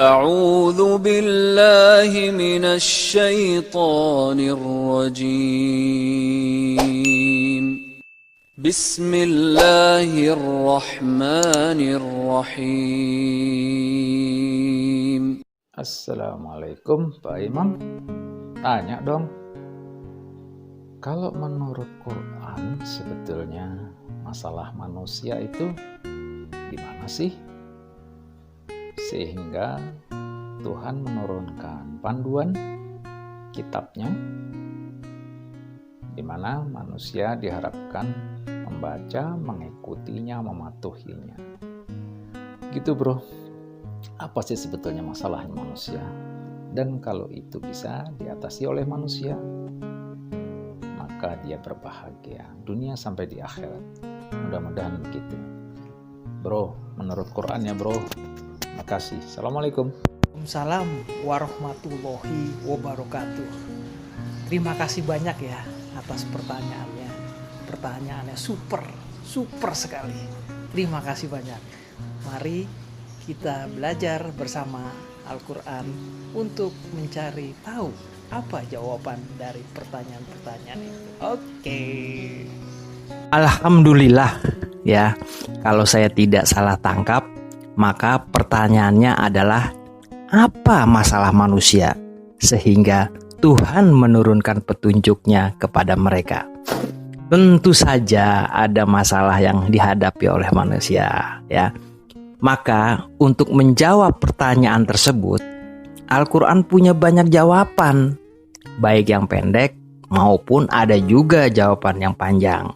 أعوذ بالله من الشيطان الرجيم بسم الله الرحمن الرحيم. Assalamualaikum Pak Imam. Tanya dong, kalau menurut Quran sebetulnya masalah manusia itu gimana sih? Sehingga Tuhan menurunkan panduan kitabnya di mana manusia diharapkan membaca, mengikutinya, mematuhinya. Gitu bro. Apa sih sebetulnya masalahnya manusia? Dan kalau itu bisa diatasi oleh manusia, maka dia berbahagia dunia sampai di akhirat. Mudah-mudahan begitu. Bro, menurut Quran ya bro. Makasih. Assalamualaikum. Waalaikumsalam warahmatullahi wabarakatuh. Terima kasih banyak ya atas pertanyaannya. Pertanyaannya super sekali. Terima kasih banyak. Mari kita belajar bersama Al-Quran untuk mencari tahu apa jawaban dari pertanyaan-pertanyaan itu. Oke. Alhamdulillah ya, kalau saya tidak salah tangkap, maka pertanyaannya adalah apa masalah manusia sehingga Tuhan menurunkan petunjuknya kepada mereka. Tentu saja ada masalah yang dihadapi oleh manusia ya. Maka untuk menjawab pertanyaan tersebut, Al-Quran punya banyak jawaban, baik yang pendek maupun ada juga jawaban yang panjang.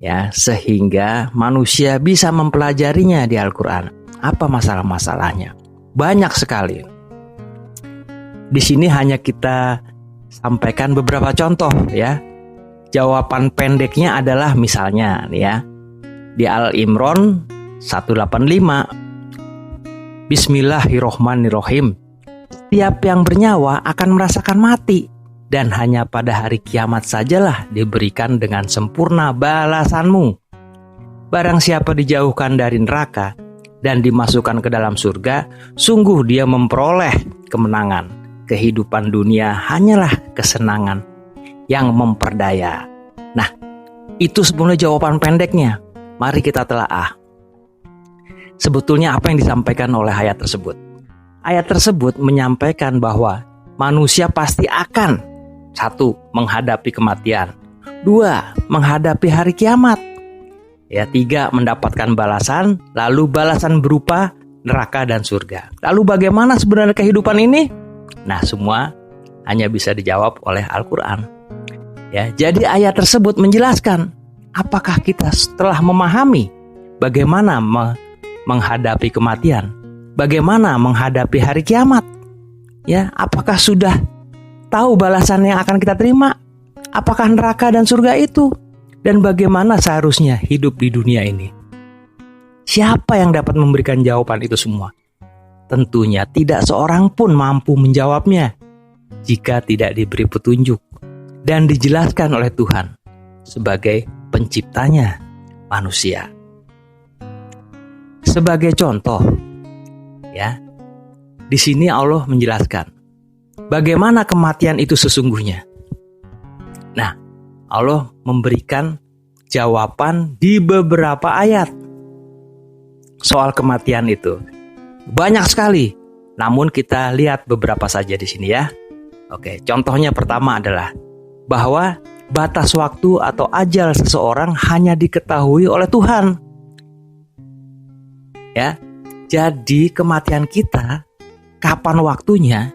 Ya, sehingga manusia bisa mempelajarinya di Al-Quran. Apa masalah-masalahnya? Banyak sekali. Di sini hanya kita sampaikan beberapa contoh ya. Jawaban pendeknya adalah misalnya ya, di Al-Imran 185. Bismillahirrohmanirrohim. Setiap yang bernyawa akan merasakan mati, dan hanya pada hari kiamat sajalah diberikan dengan sempurna balasanmu. Barang siapa dijauhkan dari neraka dan dimasukkan ke dalam surga, sungguh dia memperoleh kemenangan. Kehidupan dunia hanyalah kesenangan yang memperdaya. Nah, itu sebenarnya jawaban pendeknya. Mari kita telaah. Sebetulnya apa yang disampaikan oleh ayat tersebut? Ayat tersebut menyampaikan bahwa manusia pasti akan 1. menghadapi kematian, 2. menghadapi hari kiamat, ya 3. mendapatkan balasan, lalu balasan berupa neraka dan surga. Lalu bagaimana sebenarnya kehidupan ini? Nah, semua hanya bisa dijawab oleh Al-Quran. Ya, jadi ayat tersebut menjelaskan apakah kita setelah memahami bagaimana menghadapi kematian, bagaimana menghadapi hari kiamat, ya, apakah sudah tahu balasan yang akan kita terima? Apakah neraka dan surga itu? Dan bagaimana seharusnya hidup di dunia ini? Siapa yang dapat memberikan jawaban itu semua? Tentunya tidak seorang pun mampu menjawabnya jika tidak diberi petunjuk dan dijelaskan oleh Tuhan sebagai penciptanya manusia. Sebagai contoh, ya, di sini Allah menjelaskan bagaimana kematian itu sesungguhnya. Nah, Allah memberikan jawaban di beberapa ayat soal kematian itu. Banyak sekali, namun kita lihat beberapa saja di sini ya. Oke, contohnya pertama adalah bahwa batas waktu atau ajal seseorang hanya diketahui oleh Tuhan. Ya, jadi kematian kita, kapan waktunya,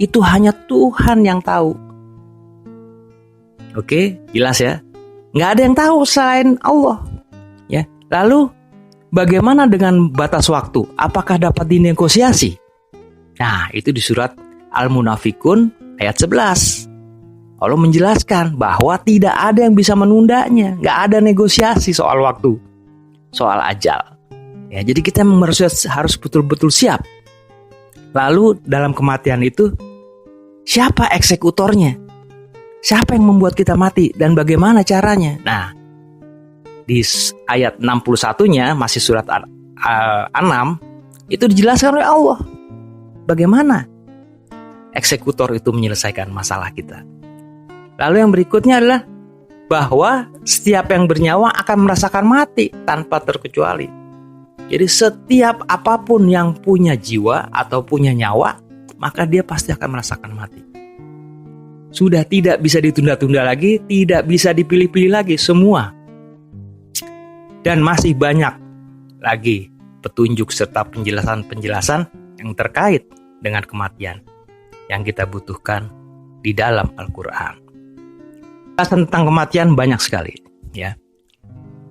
itu hanya Tuhan yang tahu. Oke, jelas ya? Nggak ada yang tahu selain Allah. Ya, lalu bagaimana dengan batas waktu? Apakah dapat dinegosiasi? Nah, itu di surat Al-Munafikun ayat 11. Allah menjelaskan bahwa tidak ada yang bisa menundanya. Nggak ada negosiasi soal waktu, soal ajal. Ya, jadi kita harus betul-betul siap. Lalu dalam kematian itu, siapa eksekutornya? Siapa yang membuat kita mati dan bagaimana caranya? Nah, di ayat 61-nya masih surat 6 itu dijelaskan oleh Allah bagaimana eksekutor itu menyelesaikan masalah kita. Lalu yang berikutnya adalah bahwa setiap yang bernyawa akan merasakan mati tanpa terkecuali. Jadi setiap apapun yang punya jiwa atau punya nyawa, maka dia pasti akan merasakan mati. Sudah tidak bisa ditunda-tunda lagi, tidak bisa dipilih-pilih lagi, semua. Dan masih banyak lagi petunjuk serta penjelasan-penjelasan yang terkait dengan kematian yang kita butuhkan di dalam Al-Quran. Tentang kematian banyak sekali, ya.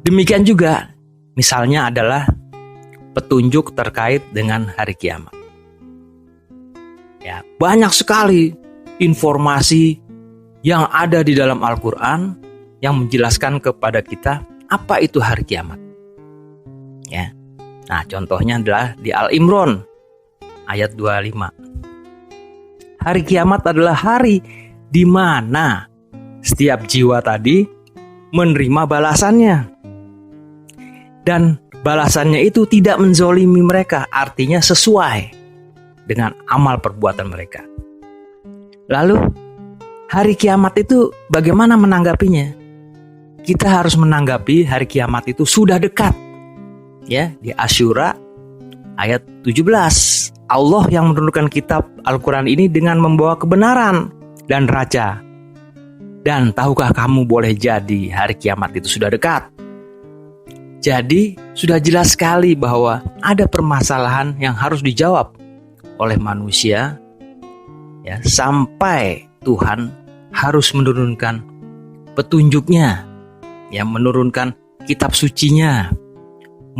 Demikian juga misalnya adalah petunjuk terkait dengan hari kiamat. Ya, banyak sekali informasi yang ada di dalam Al-Quran yang menjelaskan kepada kita apa itu hari kiamat. Ya. Nah, contohnya adalah di Al-Imran ayat 25. Hari kiamat adalah hari di mana setiap jiwa tadi menerima balasannya. Dan balasannya itu tidak menzolimi mereka, artinya sesuai dengan amal perbuatan mereka. Lalu, hari kiamat itu bagaimana menanggapinya? Kita harus menanggapi hari kiamat itu sudah dekat. Ya, di Asyura ayat 17. Allah yang menurunkan kitab Al-Quran ini dengan membawa kebenaran dan raja. Dan tahukah kamu boleh jadi hari kiamat itu sudah dekat? Jadi sudah jelas sekali bahwa ada permasalahan yang harus dijawab oleh manusia, ya, sampai Tuhan harus menurunkan petunjuknya, ya, menurunkan kitab sucinya,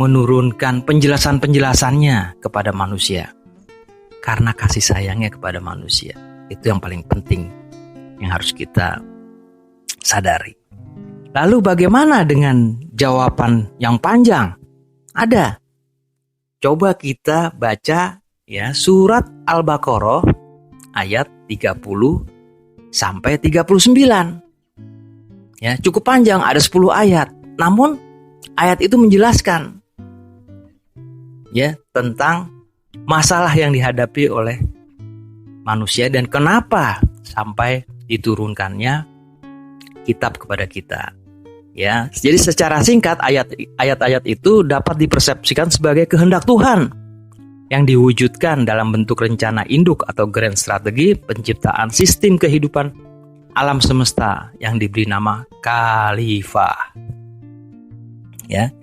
menurunkan penjelasan-penjelasannya kepada manusia. Karena kasih sayangnya kepada manusia. Itu yang paling penting yang harus kita sadari. Lalu bagaimana dengan jawaban yang panjang? Ada. Coba kita baca, ya, surat Al-Baqarah ayat 30 sampai 39. Ya, cukup panjang, ada 10 ayat. Namun ayat itu menjelaskan, ya, tentang masalah yang dihadapi oleh manusia dan kenapa sampai diturunkannya kitab kepada kita. Ya, jadi secara singkat ayat-ayat itu dapat dipersepsikan sebagai kehendak Tuhan yang diwujudkan dalam bentuk rencana induk atau grand strategi penciptaan sistem kehidupan alam semesta yang diberi nama Khalifah. Ya.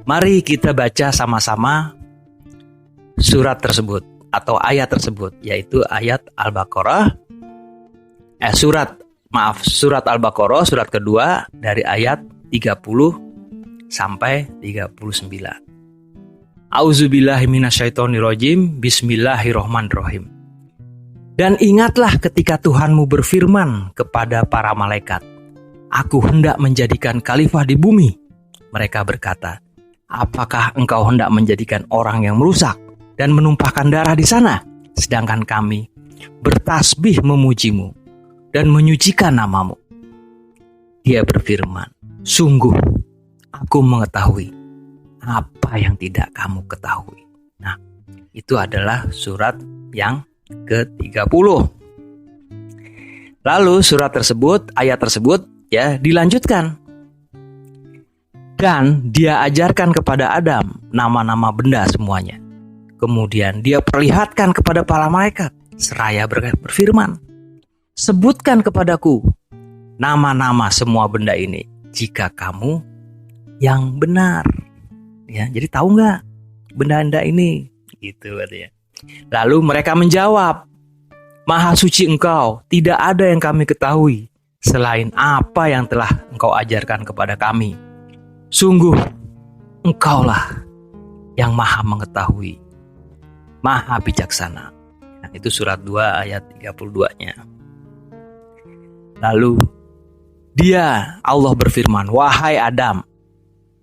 Mari kita baca sama-sama surat tersebut atau ayat tersebut, yaitu ayat Al-Baqarah surat Al-Baqarah surat kedua dari ayat 30 sampai 39. Auzubillahi minasyaitonirrajim. Bismillahirrahmanirrahim. Dan ingatlah ketika Tuhanmu berfirman kepada para malaikat, Aku hendak menjadikan khalifah di bumi. Mereka berkata, Apakah engkau hendak menjadikan orang yang merusak dan menumpahkan darah di sana? Sedangkan kami bertasbih memujimu dan menyucikan namamu. Dia berfirman, Sungguh aku mengetahui apa yang tidak kamu ketahui. Nah, itu adalah surat yang ke-30. Lalu surat tersebut, ayat tersebut, ya, dilanjutkan. Dan dia ajarkan kepada Adam nama-nama benda semuanya. Kemudian dia perlihatkan kepada para malaikat seraya berfirman, Sebutkan kepadaku nama-nama semua benda ini jika kamu yang benar. Ya, jadi tahu nggak benda-benda ini? Gitu katanya. Lalu mereka menjawab, Maha suci engkau, tidak ada yang kami ketahui selain apa yang telah engkau ajarkan kepada kami. Sungguh engkaulah yang maha mengetahui, maha bijaksana. Nah, itu surat 2 ayat 32-nya. Lalu Allah berfirman, Wahai Adam,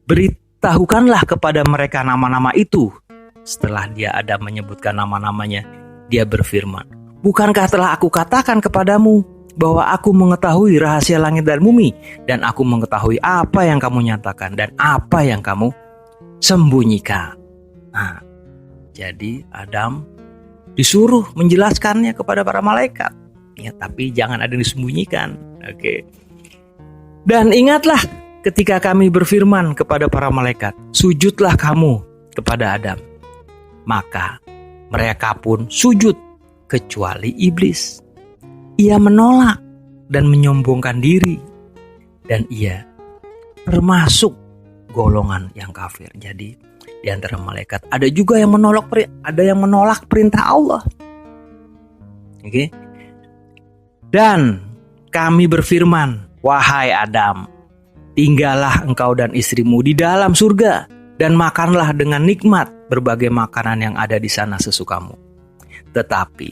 beritahukanlah kepada mereka nama-nama itu. Setelah Adam menyebutkan nama-namanya, dia berfirman, Bukankah telah aku katakan kepadamu bahwa aku mengetahui rahasia langit dan bumi, dan aku mengetahui apa yang kamu nyatakan dan apa yang kamu sembunyikan. Nah, jadi Adam disuruh menjelaskannya kepada para malaikat. Ya, tapi jangan ada yang disembunyikan. Oke. Dan ingatlah ketika kami berfirman kepada para malaikat, sujudlah kamu kepada Adam. Maka mereka pun sujud kecuali iblis. Ia menolak dan menyombongkan diri. Dan ia termasuk golongan yang kafir. Jadi di antara malaikat ada juga yang menolak perintah Allah. Oke. Dan kami berfirman, wahai Adam, tinggallah engkau dan istrimu di dalam surga dan makanlah dengan nikmat berbagai makanan yang ada di sana sesukamu. Tetapi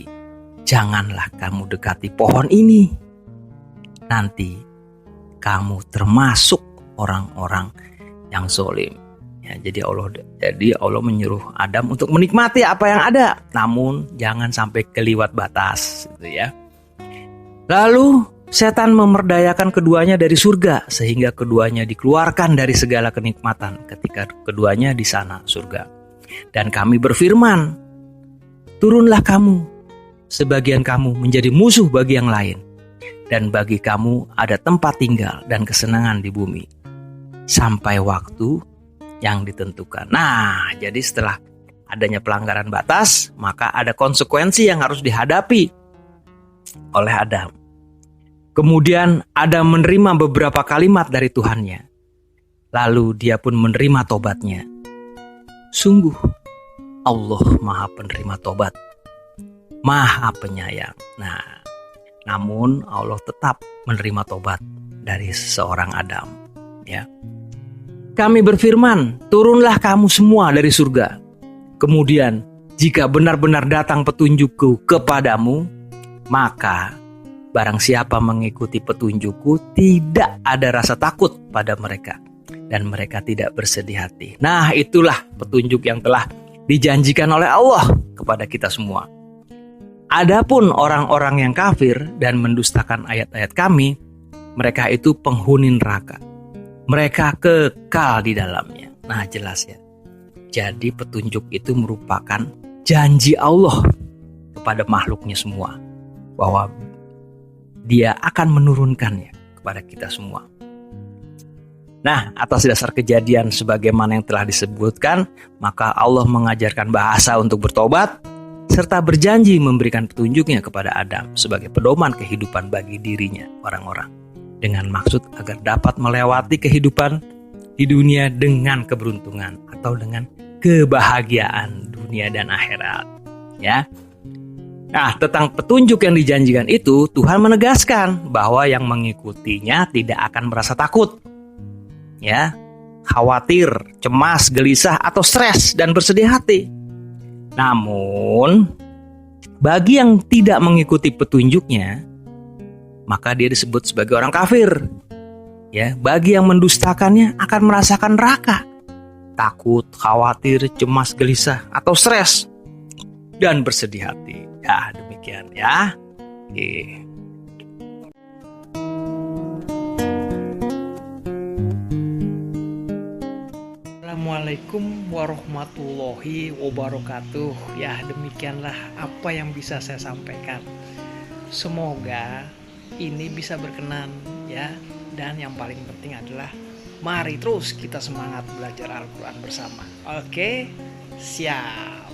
janganlah kamu dekati pohon ini. Nanti kamu termasuk orang-orang yang zalim. Ya, jadi Allah menyuruh Adam untuk menikmati apa yang ada, namun jangan sampai keliwat batas, gitu ya. Lalu setan memperdayakan keduanya dari surga sehingga keduanya dikeluarkan dari segala kenikmatan ketika keduanya di sana surga. Dan kami berfirman, turunlah kamu, sebagian kamu menjadi musuh bagi yang lain, dan bagi kamu ada tempat tinggal dan kesenangan di bumi sampai waktu yang ditentukan. Nah, jadi setelah adanya pelanggaran batas, maka ada konsekuensi yang harus dihadapi oleh Adam. Kemudian Adam menerima beberapa kalimat dari Tuhannya. Lalu dia pun menerima tobatnya. Sungguh Allah Maha Penerima Tobat, Maha Penyayang. Nah, namun Allah tetap menerima tobat dari seorang Adam. Ya. Kami berfirman, turunlah kamu semua dari surga. Kemudian jika benar-benar datang petunjukku kepadamu, maka barang siapa mengikuti petunjukku, tidak ada rasa takut pada mereka, dan mereka tidak bersedih hati. Nah, itulah petunjuk yang telah dijanjikan oleh Allah kepada kita semua. Adapun orang-orang yang kafir dan mendustakan ayat-ayat kami, mereka itu penghuni neraka. Mereka kekal di dalamnya. Nah, jelas ya. Jadi petunjuk itu merupakan janji Allah kepada makhluknya semua, bahwa Dia akan menurunkannya kepada kita semua. Nah, atas dasar kejadian sebagaimana yang telah disebutkan, maka Allah mengajarkan bahasa untuk bertobat, serta berjanji memberikan petunjuknya kepada Adam sebagai pedoman kehidupan bagi dirinya, orang-orang, dengan maksud agar dapat melewati kehidupan di dunia dengan keberuntungan atau dengan kebahagiaan dunia dan akhirat. Ya. Nah, tentang petunjuk yang dijanjikan itu, Tuhan menegaskan bahwa yang mengikutinya tidak akan merasa takut, ya, khawatir, cemas, gelisah, atau stres dan bersedih hati. Namun, bagi yang tidak mengikuti petunjuknya, maka dia disebut sebagai orang kafir. Ya, bagi yang mendustakannya akan merasakan neraka, takut, khawatir, cemas, gelisah, atau stres dan bersedih hati. Ya, demikian ya. Oke. Assalamualaikum warahmatullahi wabarakatuh. Ya, demikianlah apa yang bisa saya sampaikan. Semoga ini bisa berkenan ya. Dan yang paling penting adalah mari terus kita semangat belajar Al-Quran bersama. Oke, siap.